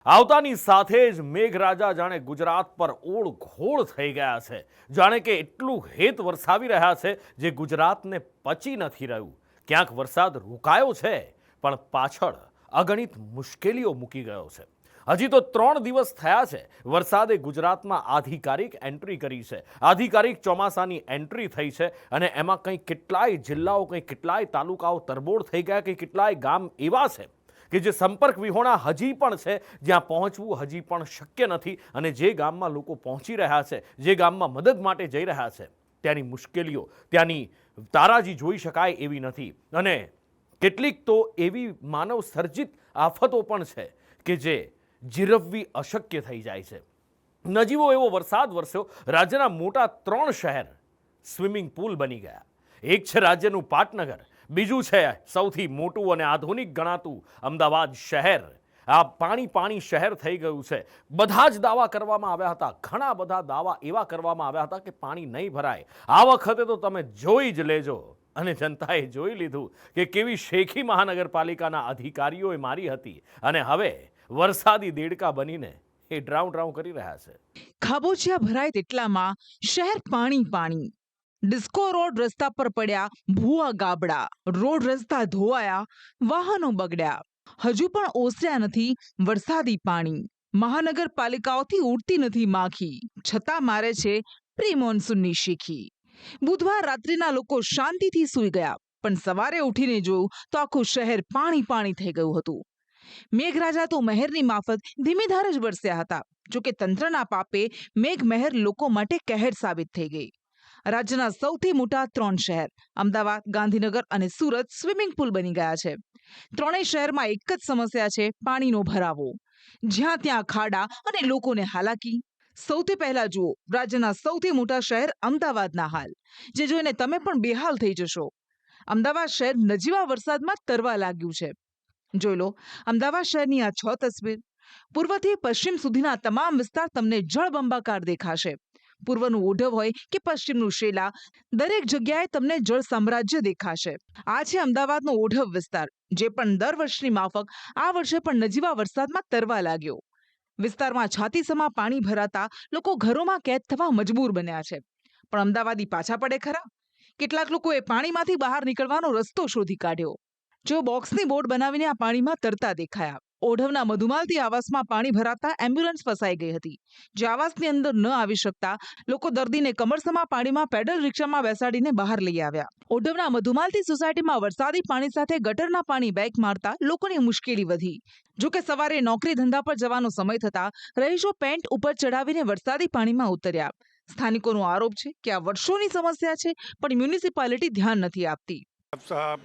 આવતાની સાથે જ મેઘરાજા જાણે ગુજરાત પર ઓળઘોળ થઈ ગયા છે. જાણે કે એટલું હેત વરસાવી રહ્યા છે જે ગુજરાતને પચી નથી રહ્યું. ક્યાંક વરસાદ રોકાયો છે પણ પાછળ અગણિત મુશ્કેલીઓ મૂકી ગયો છે. હજી તો 3 દિવસ થયા છે વરસાદે ગુજરાતમાં આધિકારિક એન્ટ્રી કરી છે. આધિકારિક ચોમાસાની એન્ટ્રી થઈ છે અને એમાં કંઈ કેટલાય જિલ્લાઓ, કંઈ કેટલાય તાલુકાઓ તરબોળ થઈ ગયા, કંઈ કેટલાય ગામ એવા છે કે જે સંપર્ક વિહોણા હજી પણ છે, જ્યાં પહોંચવું હજી પણ શક્ય નથી. અને જે ગામમાં લોકો પહોંચી રહ્યા છે, જે ગામમાં મદદ માટે જઈ રહ્યા છે, ત્યાંની મુશ્કેલીઓ, ત્યાંની તારાજી જોઈ શકાય એવી નથી. અને કેટલીક તો એવી માનવ સર્જિત આફતો પણ છે કે જે જીરવવી અશક્ય થઈ જાય છે. નજીવો એવો વરસાદ વરસ્યો. રાજ્યના મોટા 3 શહેર સ્વિમિંગ પુલ બની ગયા. એક છે રાજ્યનું પાટનગર, બીજું છે સૌથી મોટું અને આધુનિક ગણાતું અમદાવાદ શહેર. આ પાણી શહેર થઈ ગયું છે. બધા જ દાવા કરવામાં આવ્યા હતા, ઘણા બધા દાવા એવા કરવામાં આવ્યા હતા કે પાણી નહીં ભરાય. આ વખતે તો તમે જોઈ જ લેજો. અને જનતાએ જોઈ લીધું કે કેવી શેખી મહાનગરપાલિકાના અધિકારીઓએ મારી હતી. અને હવે વરસાદી દેડકા બનીને એ ડ્રાઉં કરી રહ્યા છે. ખાબોચિયા ભરાય તેટલામાં શહેર પાણી. ડિસ્કો રોડ રસ્તા પર પડ્યા ભૂવા ગાબડા, રોડ રસ્તા ધોવાયા, વાહનો બગડ્યા. હજુ પણ ઓસર્યા નથી વરસાદી પાણી. મહાનગરપાલિકાઓથી ઉડતી નથી માખી, છતાં મારે છે પ્રી મોન્સૂનની શીખી. બુધવાર રાત્રિના લોકો શાંતિથી સૂઈ ગયા, પણ સવારે ઉઠીને જોયું તો આખું શહેર પાણી થઈ ગયું હતું. મેઘરાજા તો મહેરની માફત ધીમી ધારે જ વરસ્યા હતા. જોકે તંત્રના પાપે મેઘમહેર લોકો માટે કહેર સાબિત થઈ ગઈ. રાજ્યના સૌથી મોટા 3 શહેર અમદાવાદ, ગાંધીનગર અને સુરત સ્વિમિંગ પુલ બની ગયા છે. ત્રણેય શહેરમાં એક જ સમસ્યા છે, પાણીનો ભરાવો. જ્યાં ત્યાં ખાડા અને લોકોને હાલાકી. સૌથી પહેલા જુઓ રાજ્યના સૌથી મોટા શહેર અમદાવાદના હાલ, જે જોઈને તમે પણ બેહાલ થઈ જશો. અમદાવાદ શહેર નજીવા વરસાદમાં તરવા લાગ્યું છે. જોઈ લો અમદાવાદ શહેરની આ 6 તસવીર. પૂર્વથી પશ્ચિમ સુધીના તમામ વિસ્તાર તમને જળબંબાકાર દેખાશે. પૂર્વનું ઓઢવ હોય કે પશ્ચિમનું શેલા, દરેક જગ્યાએ તમને જળ સામ્રાજ્ય દેખાશે. આ છે અમદાવાદનો ઓઢવ વિસ્તાર, જે પણ દર વર્ષની માફક આ વર્ષે પણ નજીવા વરસાદમાં તરવા લાગ્યો. વિસ્તારમાં છાતીસમા પાણી ભરાતા લોકો ઘરોમાં કેદ થવા મજબૂર બન્યા છે. પણ અમદાવાદી પાછા પડે ખરા? કેટલાક લોકોએ પાણીમાંથી બહાર નીકળવાનો રસ્તો શોધી કાઢ્યો. જેઓ બોક્સની બોટ બનાવીને આ પાણીમાં તરતા દેખાયા. ઓઢવના મધુમાલતી આવાસમાં પાણી ભરાતા એમ્બ્યુલન્સ ફસાઈ ગઈ હતી. જે આવાસની અંદર ન આવી શકતા લોકો દર્દીને કમરસમા પાણીમાં પેડલ રિક્ષામાં બેસાડીને બહાર લઈ આવ્યા. ઓઢવના મધુમાલતી સોસાયટીમાં વરસાદી પાણી સાથે ગટરના પાણી બેક મારતા લોકોની મુશ્કેલી વધી. જોકે સવારે નોકરી ધંધા પર જવાનો સમય થતા રહીશો પેન્ટ ઉપર ચડાવીને વરસાદી પાણીમાં ઉતર્યા. સ્થાનિકોનો આરોપ છે કે આ વર્ષોની સમસ્યા છે, પણ મ્યુનિસિપાલિટી ધ્યાન નથી આપતી.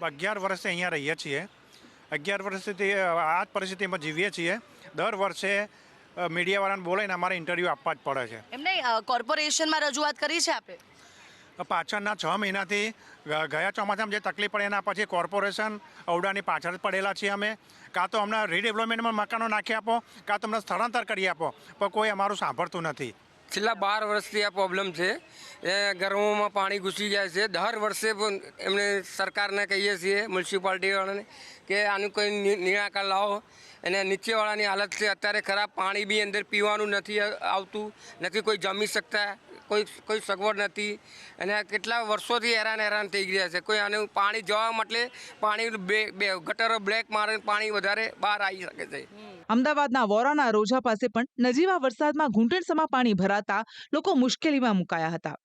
11 વર્ષથી અહીંયા રહીએ છીએ. 11 વર્ષથી આ જ પરિસ્થિતિમાં જીવીએ છીએ. દર વર્ષે મીડિયાવાળાને બોલાવીને અમારે ઇન્ટરવ્યૂ આપવા જ પડે છે. એમને કોર્પોરેશનમાં રજૂઆત કરી છે આપે? પાછળના 6 મહિનાથી ગયા ચોમાસામાં જે તકલીફ પડે એના પછી કોર્પોરેશન ઔડાની પાછળ જ પડેલા છીએ અમે. કાં તો અમને રીડેવલપમેન્ટમાં મકાનો નાખી આપો, કાં તો અમને સ્થળાંતર કરી આપો, પણ કોઈ અમારું સાંભળતું નથી. છેલ્લા 12 વર્ષથી આ પ્રોબ્લેમ છે. ઘરોમાં પાણી ઘૂસી જાય છે. દર વર્ષે એમને સરકારને કહીએ છીએ, મ્યુનિસિપાલિટીવાળાને, કે આનું કોઈ નિરાકરણ લાવો. અને નીચેવાળાની હાલત છે અત્યારે ખરાબ. પાણી બી અંદર પીવાનું નથી આવતું, નથી કોઈ જમી શકતા, કોઈ સગવડ નથી. અને કેટલા વર્ષોથી હેરાન થઈ ગયા છે. કોઈ આનું પાણી જવા માટે પાણી ગટરો બ્લેક મારે પાણી વધારે બહાર આવી શકે છે. અમદાવાદના વોરાના રોજા પાસે પણ નજીવા વરસાદમાં ઘૂંટણસમા પાણી ભરાતા લોકો મુશ્કેલીમાં મુકાયા હતા.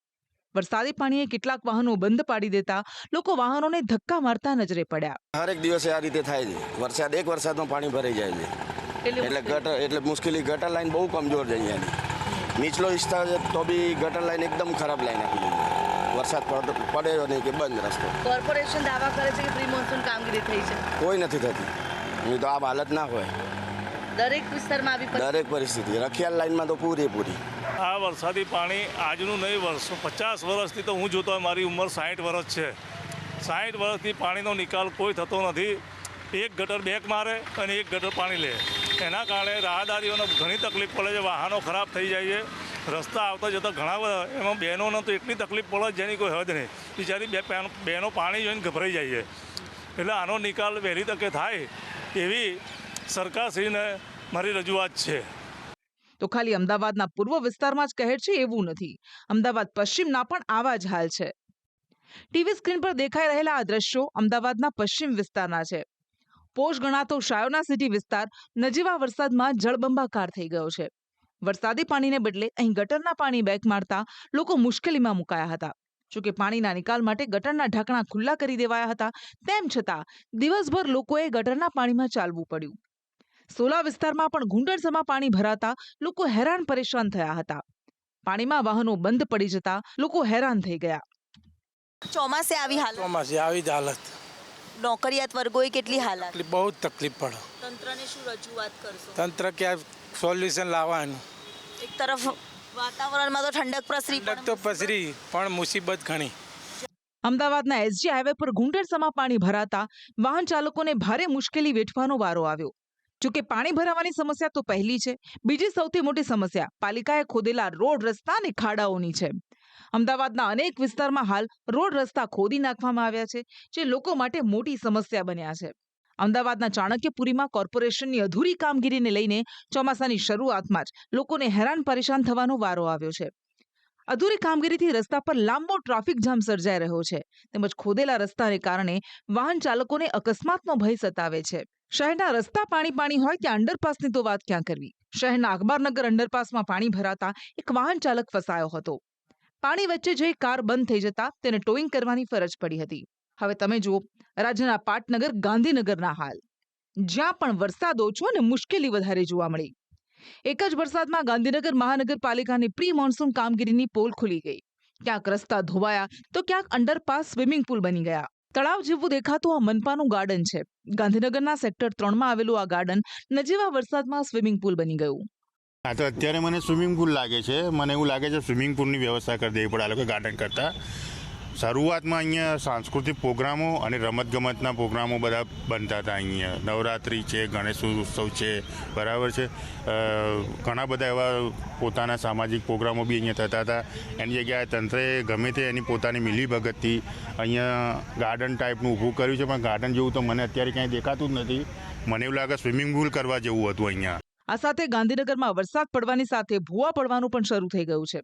વરસાદી પાણીએ કેટલાક વાહનો બંધ પાડી દેતા લોકો વાહનોને ધક્કા મારતા નજરે પડ્યા. હરેક દિવસે આ રીતે થાય છે. એક વરસાદમાં પાણી ભરાઈ જાય છે. એટલે મુશ્કેલી. ગટર લાઈન બહુ કમજોર છે અહીંયાની. નીચલો વિસ્તાર છે તો બી ગટર લાઈન એકદમ ખરાબ લાઈન આપી છે. વરસાદ પડે નહીં કે બંધ રસ્તો. કોર્પોરેશન દાવા કરે છે કે પ્રી મોન્સૂન કામગીરી થઈ છે. કોઈ નથી થતી. નહીં તો આ હાલત ના હોય. દરેક વિસ્તારમાં આવી દરેક પરિસ્થિતિ. રખિયાલ લાઈનમાં તો પૂરેપૂરી. આ વરસાદી પાણી આજનું નહીં, 50 વર્ષથી તો હું જોતો હોય. મારી ઉંમર 60 વર્ષ છે. 60 વર્ષથી પાણીનો નિકાલ કોઈ થતો નથી. એક ગટર બેક મારે અને એક ગટર પાણી લે. એના કારણે રાહદારીઓને ઘણી તકલીફ પડે છે. વાહનો ખરાબ થઈ જાય છે. રસ્તા આવતા જતા ઘણા બધા, એમાં બહેનોને તો એટલી તકલીફ પડે જેની કોઈ હદ નહીં. બિચારી બહેનો પાણી જોઈને ગભરાઈ જાય છે. એટલે આનો નિકાલ વહેલી તકે થાય એવી સરકારશ્રીને મારી રજૂઆત છે. તો ખાલી અમદાવાદના પૂર્વ વિસ્તારમાં જ કહેર છે એવું નથી. અમદાવાદ પશ્ચિમના પણ આવા જ હાલ છે. ટીવી સ્ક્રીન પર દેખાઈ રહેલા આ દ્રશ્યો અમદાવાદના પશ્ચિમ વિસ્તારના છે. પોશ ગણાતો શાયોના સિટી વિસ્તાર નજીવા વરસાદમાં જળબંબાકાર થઈ ગયો છે. વરસાદી પાણીને બદલે અહીં ગટરના પાણી બેક મારતા લોકો મુશ્કેલીમાં મુકાયા હતા. જોકે પાણીના નિકાલ માટે ગટરના ઢાંકણા ખુલ્લા કરી દેવાયા હતા. તેમ છતાં દિવસભર લોકોએ ગટરના પાણીમાં ચાલવું પડ્યું. સોલા વિસ્તારમાં પણ ઘૂંટણસમાં પાણી ભરાતા લોકો હેરાન પરેશાન થયા હતા. પાણીમાં વાહનો બંધ પડી જતા લોકો હેરાન થઈ ગયા. ચોમાસે આવી હાલત, ચોમાસે આવી જ હાલત, નોકરિયાત વર્ગોએ કેટલી હાલત, બહુ જ તકલીફ પડે. તંત્રને શું રજૂઆત કરશો? તંત્ર ક્યાં સોલ્યુશન લાવવાનું? એક તરફ વાતાવરણમાં તો ઠંડક પ્રસરી ઠંડક તો પસરી પણ મુસીબત ઘણી. અમદાવાદના એસજી હાઈવે પર ઘૂંટણસમાં પાણી ભરાતા વાહન ચાલકોને ભારે મુશ્કેલી વેઠવાનો વારો આવ્યો. જોકે પાણી ભરાવાની સમસ્યા તો પહેલી છે. બીજી સૌથી મોટી સમસ્યા પાલિકાએ ખોદેલા રોડ, રસ્તા અને ખાડાઓની છે. અમદાવાદના અનેક વિસ્તારમાં હાલ રોડ રસ્તા ખોદી નાખવામાં આવ્યા છે, જે લોકો માટે મોટી સમસ્યા બન્યા છે. અમદાવાદના ચાણક્યપુરીમાં કોર્પોરેશનની અધૂરી કામગીરીને લઈને ચોમાસાની શરૂઆતમાં જ લોકોને હેરાન પરેશાન થવાનો વારો આવ્યો છે. અધૂરી કામગીરીથી રસ્તા પર લાંબો ટ્રાફિક જામ સર્જાઈ રહ્યો છે. તેમજ ખોદેલા રસ્તાને કારણે વાહન ચાલકોને અકસ્માતનો ભય સતાવે છે. શહેરના રસ્તા પાણી હોય ત્યાં અંડરપાસની તો વાત ક્યાં કરવી. શહેરના અખબારનગર અંડરપાસમાં પાણી ભરાતા એક વાહન ચાલક ફસાયો હતો. પાણી વચ્ચે જઈ કાર બંધ થઈ જતા તેને ટોઈંગ કરવાની ફરજ પડી હતી. હવે તમે જુઓ રાજ્યના પાટનગર ગાંધીનગરના હાલ, જ્યાં પણ વરસાદ ઓછો અને મુશ્કેલી વધારે જોવા મળી. એક જ વરસાદમાં ગાંધીનગર મહાનગરપાલિકાની પ્રી મોન્સૂન કામગીરીની પોલ ખુલી ગઈ. ક્યાંક રસ્તા ધોવાયા તો ક્યાંક અંડરપાસ સ્વિમિંગ પુલ બની ગયા. તળાવ જેવું દેખાતું આ મનપાનું ગાર્ડન છે. ગાંધીનગરના સેક્ટર 3માં આવેલું આ ગાર્ડન નજીવા વરસાદમાં સ્વિમિંગ પુલ બની ગયું. હા, તો અત્યારે મને સ્વિમિંગ પુલ લાગે છે. મને એવું લાગે છે સ્વિમિંગ પુલની વ્યવસ્થા કરી દેવી પડે આ લોકો ગાર્ડન કરતાં. શરૂઆતમાં અહીંયા સાંસ્કૃતિક પ્રોગ્રામો અને રમતગમતના પ્રોગ્રામો બધા બનતા હતા. અહીંયા નવરાત્રિ છે, ગણેશ ઉત્સવ છે, બરાબર છે. ઘણા બધા એવા પોતાના સામાજિક પ્રોગ્રામો બી અહીંયા થતા હતા. એની જગ્યાએ તંત્રએ ગમે તે એની પોતાની મિલીભગતથી અહીંયા ગાર્ડન ટાઈપનું ઊભું કર્યું છે, પણ ગાર્ડન જેવું તો મને અત્યારે ક્યાંય દેખાતું જ નથી. મને એવું લાગે સ્વિમિંગ પુલ કરવા જેવું હતું અહીંયા. આ સાથે ગાંધીનગરમાં વરસાદ પડવાની સાથે ભૂવા પડવાનું પણ શરૂ થઈ ગયું છે.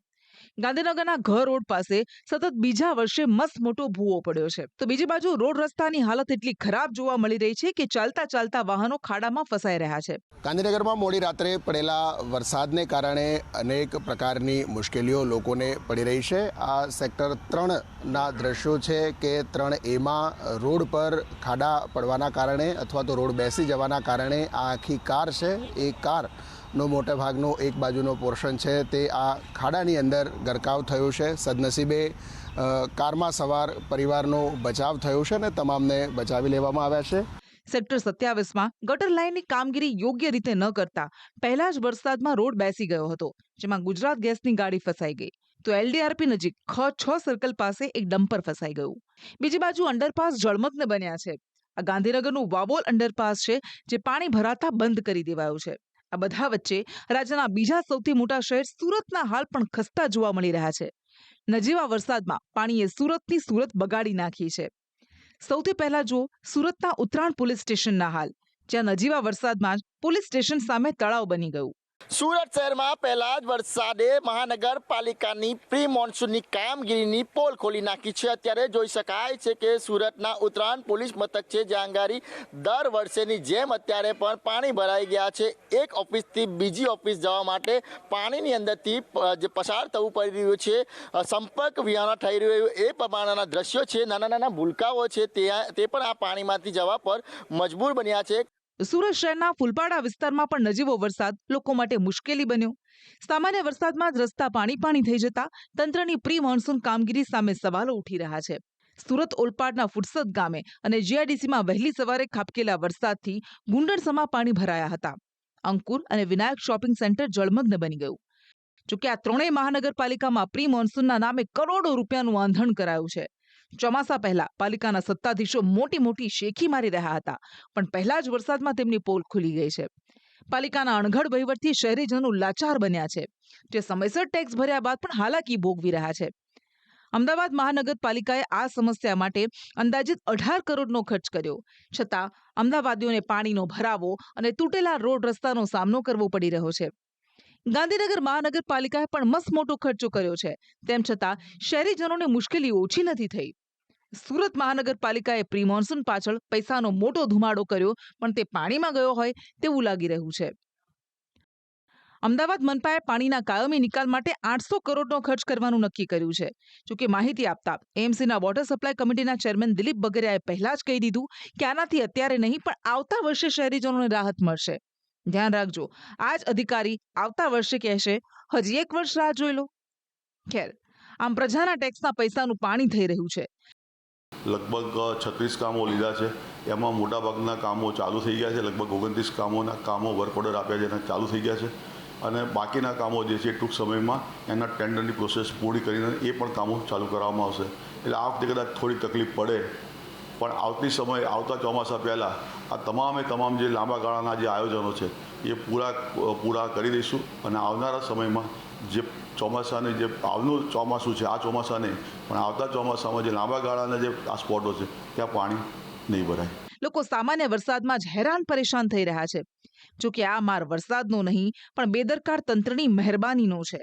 ગાંધીનગરના ઘર રોડ પાસે સતત બીજા વર્ષે મસ્ત મોટો ભૂવો પડ્યો છે. તો બીજી બાજુ રોડ રસ્તાની હાલત એટલી ખરાબ જોવા મળી રહી છે કે ચાલતા ચાલતા વાહનો ખાડામાં ફસાઈ રહ્યા છે. ગાંધીનગરમાં મોડી રાત્રે પડેલા વરસાદને કારણે અનેક પ્રકારની મુશ્કેલીઓ લોકોને પડી રહી છે. આ સેક્ટર 3ના દ્રશ્યો છે કે 3A રોડ પર ખાડા પડવાના કારણે અથવા તો રોડ બેસી જવાના કારણે આ આખી કાર છે, એ કારનો મોટા ભાગનો એક બાજુનો પોર્શન છે તે આ ખાડાની અંદર ગરકાવ થયો છે. સદનસીબે કારમાં સવાર પરિવારનો બચાવ થયો છે અને તમામને બચાવી લેવામાં આવ્યા છે. સેક્ટર 27માં ગટર લાઇનની કામગીરી યોગ્ય રીતે ન કરતા પહેલા જ વરસાદમાં રોડ બેસી ગયો હતો, જેમાં ગુજરાત ગેસની ગાડી ફસાઈ ગઈ. તો LDRP નજીક ખ 6 સર્કલ પાસે એક ડમ્પર ફસાઈ ગયું. બીજી બાજુ અંડરપાસ જળમગ્ન બન્યા છે. આ ગાંધીનગરનું વાવોલ અંડરપાસ છે, જે પાણી ભરાતા બંધ કરી દેવાયું છે. આ બધા વચ્ચે રાજ્યના બીજા સૌથી મોટા શહેર સુરતના હાલ પણ ખસ્તા જોવા મળી રહ્યા છે. નજીવા વરસાદમાં પાણીએ સુરતની સુરત બગાડી નાખી છે. સૌથી પહેલા જો સુરતના ઉત્તરાણ પોલીસ સ્ટેશનના હાલ, જ્યાં નજીવા વરસાદમાં જ પોલીસ સ્ટેશન સામે તળાવ બની ગયું. સુરત શહેરમાં પહેલા જ વરસાદે મહાનગરપાલિકાની પ્રી મોન્સૂનની કામગીરીની પોલ ખોલી નાખી છે. અત્યારે જોઈ શકાય છે કે સુરતના ઉત્તરાયણ પોલીસ મથક છે, જ્યાં ગાડી દર વર્ષેની જેમ અત્યારે પણ પાણી ભરાઈ ગયા છે. એક ઓફિસથી બીજી ઓફિસ જવા માટે પાણીની અંદરથી જે પસાર થવું પડી રહ્યું છે, સંપર્ક વિહોણા થઈ રહ્યું એ પ્રમાણેના દ્રશ્યો છે. નાના નાના ભૂલકાઓ છે તે પણ આ પાણીમાંથી જવા પર મજબૂર બન્યા છે. સુરત શહેરના ફૂલપાડા વિસ્તારમાં પણ નજીવો વરસાદ લોકો માટે મુશ્કેલી બન્યો. સામાન્ય વરસાદમાં જ રસ્તા પાણી થઈ જતા તંત્રની પ્રી મોન્સૂન કામગીરી સામે સવાલો ઉઠી રહ્યા છે. સુરત ઓલપાડના ફુરસદ ગામે અને GIDCમાં વહેલી સવારે ખાબકેલા વરસાદથી ગુંડણસમાં પાણી ભરાયા હતા. અંકુર અને વિનાયક શોપિંગ સેન્ટર જળમગ્ન બની ગયું. જોકે આ ત્રણેય મહાનગરપાલિકામાં પ્રી મોન્સૂનના નામે કરોડો રૂપિયાનું આંધણ કરાયું છે. ચોમાસા પહેલા પાલિકાના સત્તાધીશો મોટી શેખી મારી રહ્યા હતા, પણ પહેલા જ વરસાદમાં તેમની પોલ ખુલી ગઈ છે. પાલિકાના અણઘડ વહીવટથી શહેરીજનો લાચાર બન્યા છે, જે સમયસર ટેક્સ ભર્યા બાદ પણ હાલાકી ભોગવી રહ્યા છે. અમદાવાદ મહાનગરપાલિકાએ આ સમસ્યા માટે અંદાજિત 18 કરોડનો ખર્ચ કર્યો. છતાં અમદાવાદીઓને પાણીનો ભરાવો અને તૂટેલા રોડ રસ્તાનો સામનો કરવો પડી રહ્યો છે. ગાંધીનગર મહાનગરપાલિકાએ પણ મસમોટો ખર્ચો કર્યો છે. તેમ છતાં શહેરીજનોને મુશ્કેલી ઓછી નથી થઈ. સુરત મહાનગરપાલિકાએ પ્રી મોન્સૂન પાછળ પૈસાનો મોટો ધુમાડો કર્યો, પણ તે પાણીમાં ગયો હોય તેવું લાગી રહ્યું છે. અમદાવાદ મનપાએ પાણીના કાયમી નિકાલ માટે 800 કરોડનો ખર્ચ કરવાનું નક્કી કર્યું છે. જોકે માહિતી આપતા એએમસીના વોટર સપ્લાય કમિટીના ચેરમેન દિલીપ બગરિયાએ પહેલા જ કહી દીધું કે આનાથી અત્યારે નહીં પણ આવતા વર્ષે શહેરીજનોને રાહત મળશે. ધ્યાન રાખજો, આ જ અધિકારી આવતા વર્ષે કહેશે હજી 1 વર્ષ રાહ જોઈ લો. ખેર, આમ પ્રજાના ટેક્સના પૈસાનું પાણી થઈ રહ્યું છે. લગભગ 36 કામો લીધા છે. એમાં મોટાભાગના કામો ચાલુ થઈ ગયા છે. લગભગ 29 કામો વર્ક ઓર્ડર આપ્યા છે અને ચાલુ થઈ ગયા છે. અને બાકીના કામો જે છે ટૂંક સમયમાં એના ટેન્ડરની પ્રોસેસ પૂરી કરીને એ પણ કામો ચાલુ કરવામાં આવશે. એટલે આ વખતે કદાચ થોડી તકલીફ પડે, પણ આવતા ચોમાસા પહેલાં આ તમામ જે લાંબા ગાળાના જે આયોજનો છે એ પૂરા કરી દઈશું. અને આવનારા સમયમાં જે ચોમાસાની જે આવનું ચોમાસું છે, આ ચોમાસા નહીં પણ આવતા ચોમાસામાં જે લાંબા ગાળાના જે આ સ્પોટો છે ત્યાં પાણી નહીં ભરાય. લોકો સામાન્ય વરસાદમાં જ હેરાન પરેશાન થઈ રહ્યા છે. જોકે આ માર વરસાદનો નહીં પણ બેદરકાર તંત્રની મહેરબાનીનો છે.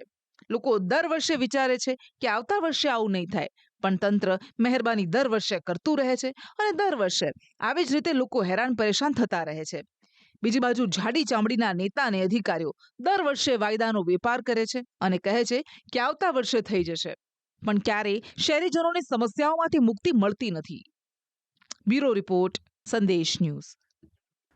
લોકો દર વર્ષે વિચારે છે કે આવતા વર્ષે આવું નહીં થાય, પણ તંત્ર મહેરબાની દર વર્ષે કરતું રહે છે અને દર વર્ષે આવી જ રીતે લોકો હેરાન પરેશાન થતા રહે છે. બીજી બાજુ જાડી ચામડીના નેતા અને અધિકારીઓ દર વર્ષે વાયદાનો વેપાર કરે છે અને કહે છે કે આવતા વર્ષે થઈ જશે, પણ ક્યારેય શહેરીજનોને સમસ્યાઓમાંથી મુક્તિ મળતી નથી. બ્યુરો રિપોર્ટ, સંદેશ ન્યૂઝ.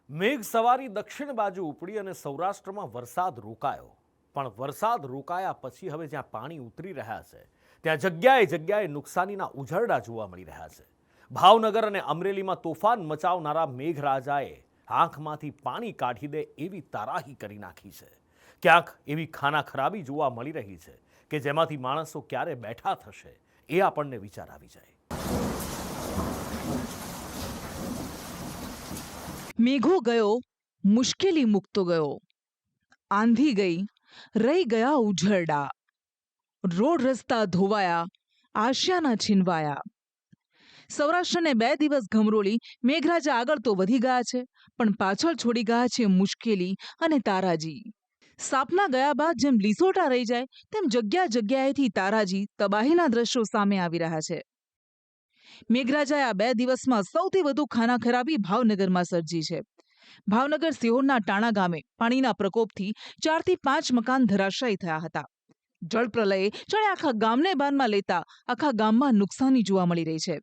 મેઘ સવારી દક્ષિણ બાજુ ઉપડી અને સૌરાષ્ટ્રમાં વરસાદ રોકાયો. પણ વરસાદ રોકાયા પછી હવે જ્યાં પાણી ઉતરી રહ્યા છે ત્યાં જગ્યાએ નુકસાનીના ઉજરડા જોવા મળી રહ્યા છે. ભાવનગર અને અમરેલીમાં તોફાન મચાવનારા મેઘરાજાએ આંખમાંથી પાણી કાઢી દે એવી તારાહી કરી નાખી છે. ક્યાંક એવી ખાના ખરાબી જોવા મળી રહી છે કે જેમાંથી માણસો ક્યારે બેઠા થશે એ આપણને વિચાર આવી જાય. મેઘો ગયો, મુશ્કેલી મુકતો ગયો. આંધી ગઈ, રહી ગયા ઉજરડા. રોડ રસ્તા ધોવાયા, આશિયાના છીનવાયા. સૌરાષ્ટ્રને 2 દિવસ ગમરોળી મેઘરાજા આગળ તો વધી ગયા છે, પણ પાછળ છોડી ગયા છે મુશ્કેલી અને તારાજી. સાપના ગયા બાદ જેમ લીસોટા રહી જાય તેમ જગ્યાએથી તારાજી તબાહીના દ્રશ્યો સામે આવી રહ્યા છે. મેઘરાજાએ આ 2 દિવસમાં સૌથી વધુ ખાના ખરાબી ભાવનગરમાં સર્જી છે. ભાવનગર સિહોરના ટાણા ગામે પાણીના પ્રકોપથી 4 થી 5 મકાન ધરાશાયી થયા હતા. જળપ્રલયે જાણે આખા ગામને બાનમાં લેતા આખા ગામમાં નુકસાની જોવા મળી રહી છે.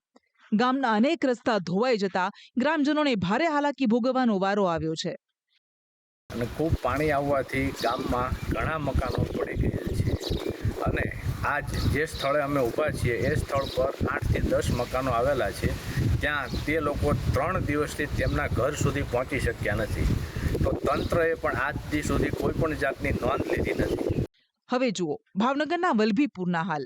ગામના અનેક રસ્તા ધોવાઈ જતા ગ્રામજનોને ભારે હાલાકી ભોગવવાનો વારો આવ્યો છે. અને ખૂબ પાણી આવવાથી ગામમાં ઘણા મકાનો પડી ગયા છે. અને આજ જે સ્થળે અમે ઊભા છીએ એ સ્થળ પર 8 થી 10 મકાનો આવેલા છે. ત્યાં તે લોકો 3 દિવસથી તેમના ઘર સુધી પહોંચી શક્યા નથી. તો તંત્રએ પણ આજ દી સુધી કોઈ પણ જાતની નોંધ લીધી નથી. હવે જુઓ ભાવનગરના વલભીપુરના હાલ,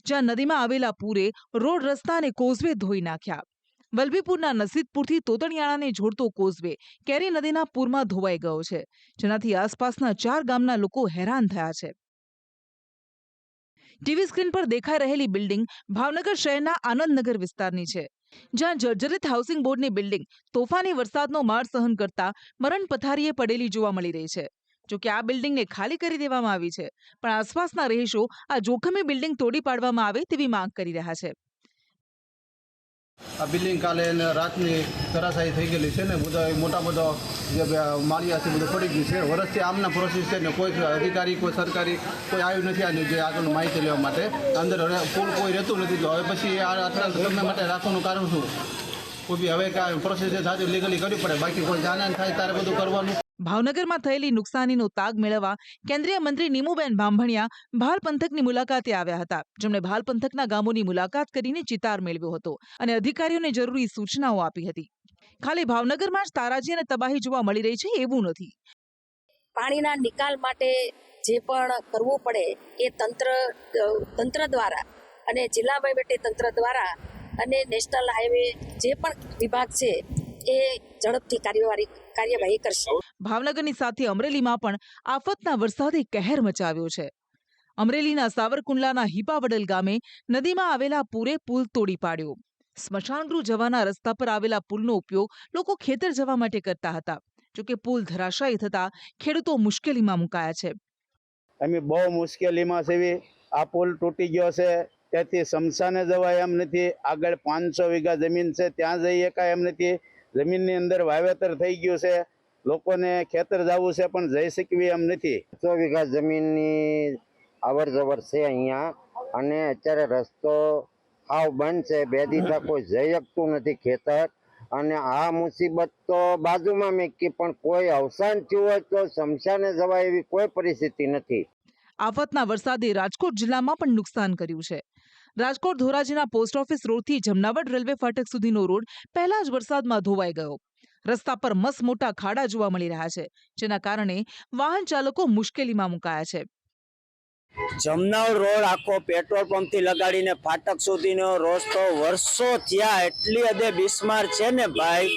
જ્યાં નદીમાં આવેલા પૂરે રોડ રસ્તા અને કોઝવે ધોઈ નાખ્યા. વલભીપુરના નસીદપુરથી તોતણિયાળાને જોડતો કોઝવે કેરી નદીના પૂરમાં ધોવાઈ ગયો છે, જેનાથી આસપાસના 4 ગામના લોકો હેરાન થયા છે. ટીવી સ્ક્રીન પર દેખાઈ રહેલી બિલ્ડિંગ ભાવનગર શહેરના આનંદનગર વિસ્તારની છે, જ્યાં જર્જરિત હાઉસિંગ બોર્ડની બિલ્ડિંગ તોફાની વરસાદનો માર સહન કરતા મરણ પથારીએ પડેલી જોવા મળી રહી છે. જોકે આ બિલ્ડિંગને ખાલી કરી દેવામાં આવી છે, પણ આસપાસના રહીશો આ જોખમી બિલ્ડિંગ તોડી પાડવામાં આવે તેવી માંગ કરી રહ્યા છે. આ બિલ્ડિંગ કાલે રાતની તરાશાયી થઈ ગયેલી છે ને, બધા મોટા જે માળિયા છે બધું પડી ગયું છે. વર્ષથી આમના પ્રોસેસ છે ને કોઈ અધિકારી કોઈ સરકારી કોઈ આવ્યું નથી આની જે આગળનું માહિતી લેવા માટે. અંદર પુલ કોઈ રહેતું નથી. તો હવે પછી આ આટલા સમય માટે રાખવાનું કારણ શું? કોઈ બી હવે કાંઈ પ્રોસેસ છે સાચું લીગલી કરવી પડે, બાકી કોઈ જાનહાની થાય ત્યારે બધું કરવાનું. ભાવનગરમાં થયેલી નુકસાનીનો તાગ મેળવવા કેન્દ્રીય મંત્રી નીમુબેન બાંભણિયા ભાલ પંથકની મુલાકાતે આવ્યા હતા, જેમણે ભાલ પંથકના ગામોની મુલાકાત કરીને ચિતાર મેળવ્યો હતો અને અધિકારીઓને જરૂરી સૂચનાઓ આપી હતી. ખાલી ભાવનગરમાં જ તારાજી અને તબાહી જોવા મળી રહી છે એવું નથી. પાણીના નિકાલ માટે જે પણ કરવું પડે એ તંત્ર દ્વારા અને જિલ્લા વહીવટી તંત્ર દ્વારા અને નેશનલ હાઈવે જે પણ વિભાગ છે એ ઝડપથી કાર્યવાહી કરશે. ભાવનગરની સાથે અમરેલીમાં પણ આફતના વરસાદે કહેર મચાવ્યો છે. અમરેલીના સાવરકુંડલાના હિપાવડલ ગામે નદીમાં આવેલા પૂરે પુલ તોડી પાડ્યો. સ્મશાનગૃહ જવાના રસ્તા પર આવેલા પુલનો ઉપયોગ લોકો ખેતર જવા માટે કરતા હતા. જોકે પુલ ધરાશાયી થતા ખેડૂતો મુશ્કેલીમાં મુકાયા છે. અમે બહુ મુશ્કેલીમાં છે. આ પુલ તૂટી ગયો છે, ત્યાંથી શમશાને જવાય એમ નથી. આગળ 500 વીઘા જમીન છે, ત્યાં જઈ શકાય એમ નથી. જમીનની અંદર વાવેતર થઈ ગયું છે, લોકોને ખેતર જવું છે પણ જઈ શકવી એમ નથી. 100 વીઘા જમીનની અવર જવર છે અહીંયા, અને અત્યારે રસ્તો હાવ બંધ છે. 2 દીધા કોઈ જઈ શકતું નથી ખેતર. અને આ મુસીબત તો બાજુમાં મેકી, પણ કોઈ અવસાન થયું હોય તો શમશાને જવાય એવી કોઈ પરિસ્થિતિ નથી. આફતના વરસાદે રાજકોટ જિલ્લામાં પણ નુકસાન કર્યું છે. રાજકોટ ધોરાજીના પોસ્ટ ઓફિસ રોડથી જમનાવડ રેલવે ફાટક સુધીનો રોડ પહેલા જ વરસાદમાં ધોવાઈ ગયો. રસ્તા પર મસ્ત મોટા ખાડા જોવા મળી રહ્યા છે, જેના કારણે વાહન ચાલકો મુશ્કેલીમાં મુકાયા છે. જમનાવડ રોડ આખો પેટ્રોલ પંપથી લગાડીને ફાટક સુધીનો રસ્તો વર્ષો થયા એટલી હદે બિસ્માર છે ને ભાઈ,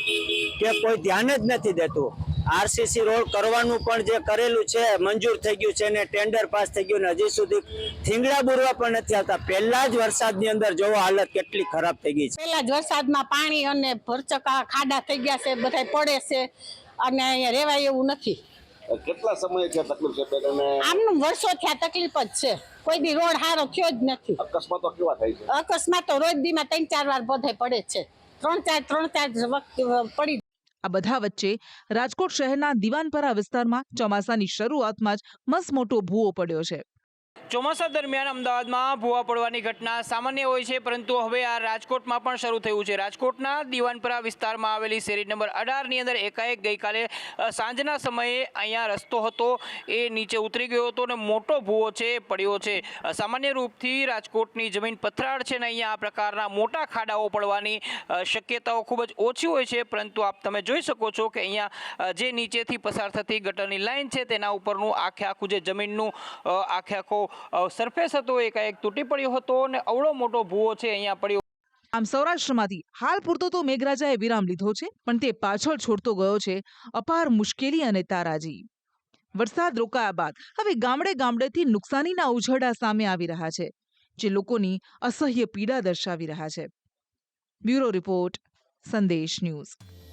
કે કોઈ ધ્યાન જ નથી દેતું. આરસીસી રોડ કરવાનું પણ જે કરેલું છે મંજૂર થઈ ગયું છે ને ટેન્ડર પાસ થઈ ગયું, ને હજી સુધી થીંગડા બુરવા પણ નથી આવતા. પહેલા જ વરસાદની અંદર જોવો હાલત કેટલી ખરાબ થઈ ગઈ છે. પહેલા જ વરસાદમાં પાણી અને ભરચકા ખાડા થઈ ગયા છે, બધા પડે છે અને અહીંયા રહેવાય એવું નથી. કેટલા સમય છે તકલીફ છે? આમનું વર્ષો થયા તકલીફ જ છે, કોઈ દી રોડ સારો થયો જ નથી. અકસ્માતો કેવા થાય છે? અકસ્માતો રોજ દીમાં 3-4 વાર બધાય પડે છે, 3-4 વખત પડી. આ બધા વચ્ચે રાજકોટ શહેરના દિવાનપરા વિસ્તારમાં ચોમાસાની શરૂઆતમાં જ મસ્ત મોટો ભૂવો પડ્યો છે. ચોમાસા દરમિયાન અમદાવાદમાં ભૂવા પડવાની ઘટના સામાન્ય હોય છે, પરંતુ હવે આ રાજકોટમાં પણ શરૂ થયું છે. રાજકોટના દિવાનપરા વિસ્તારમાં આવેલી શેરી નંબર 18ની અંદર એકાએક ગઈકાલે સાંજના સમયે અહીંયા રસ્તો હતો એ નીચે ઉતરી ગયો હતો અને મોટો ભૂવો છે પડ્યો છે. સામાન્ય રૂપથી રાજકોટની જમીન પથરાળ છે ને અહીંયા આ પ્રકારના મોટા ખાડાઓ પડવાની શક્યતાઓ ખૂબ જ ઓછી હોય છે, પરંતુ તમે જોઈ શકો છો કે અહીંયા જે નીચેથી પસાર થતી ગટરની લાઈન છે તેના ઉપરનું આખું જે જમીનનું આખો સરફેસ હતો એકાએક તૂટી પડ્યો હતો અને અવળો મોટો ભૂવો છે અહીંયા પડ્યો. આમ સૌરાષ્ટ્રમાંથી હાલ પૂરતો તો મેઘરાજાએ વિરામ લીધો છે, પણ તે પાછળ છોડતો ગયો છે અપાર મુશ્કેલી અને તારાજી. વરસાદ રોકાયા બાદ હવે ગામડેથી નુકસાનીના ઉઝરડા સામે આવી રહ્યા છે, જે લોકોની અસહ્ય પીડા દર્શાવી રહ્યા છે. બ્યુરો રિપોર્ટ, સંદેશ ન્યૂઝ.